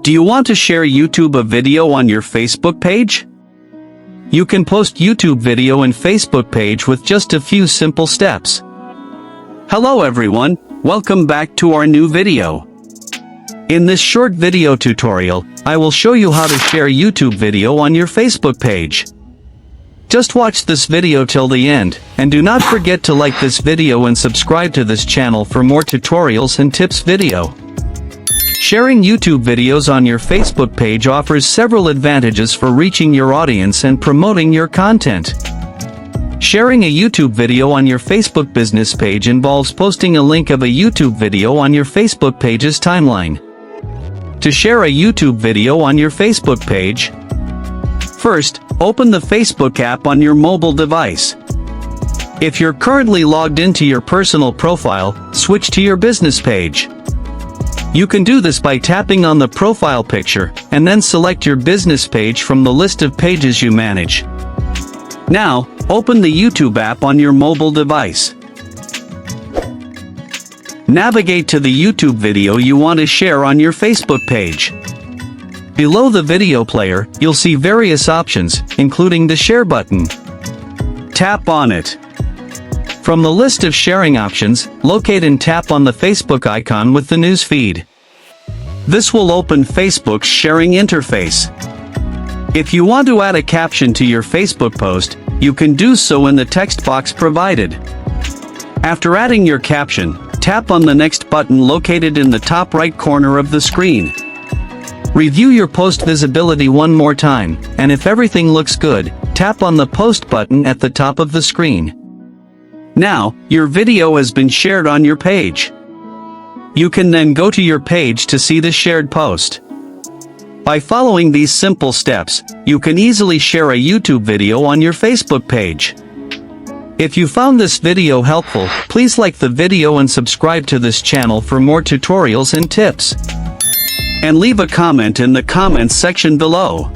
Do you want to share YouTube a video on your Facebook page? You can post YouTube video and Facebook page with just a few simple steps. Hello everyone, welcome back to our new video. In this short video tutorial, I will show you how to share YouTube video on your Facebook page. Just watch this video till the end, and do not forget to like this video and subscribe to this channel for more tutorials and tips video. Sharing YouTube videos on your Facebook page offers several advantages for reaching your audience and promoting your content. Sharing a YouTube video on your Facebook business page involves posting a link of a YouTube video on your Facebook page's timeline. To share a YouTube video on your Facebook page, first, open the Facebook app on your mobile device. If you're currently logged into your personal profile, switch to your business page. You can do this by tapping on the profile picture, and then select your business page from the list of pages you manage. Now, open the YouTube app on your mobile device. Navigate to the YouTube video you want to share on your Facebook page. Below the video player, you'll see various options, including the share button. Tap on it. From the list of sharing options, locate and tap on the Facebook icon with the news feed. This will open Facebook's sharing interface. If you want to add a caption to your Facebook post, you can do so in the text box provided. After adding your caption, tap on the next button located in the top right corner of the screen. Review your post visibility one more time, and if everything looks good, tap on the post button at the top of the screen. Now, your video has been shared on your page. You can then go to your page to see the shared post. By following these simple steps, you can easily share a YouTube video on your Facebook page. If you found this video helpful, please like the video and subscribe to this channel for more tutorials and tips. And leave a comment in the comments section below.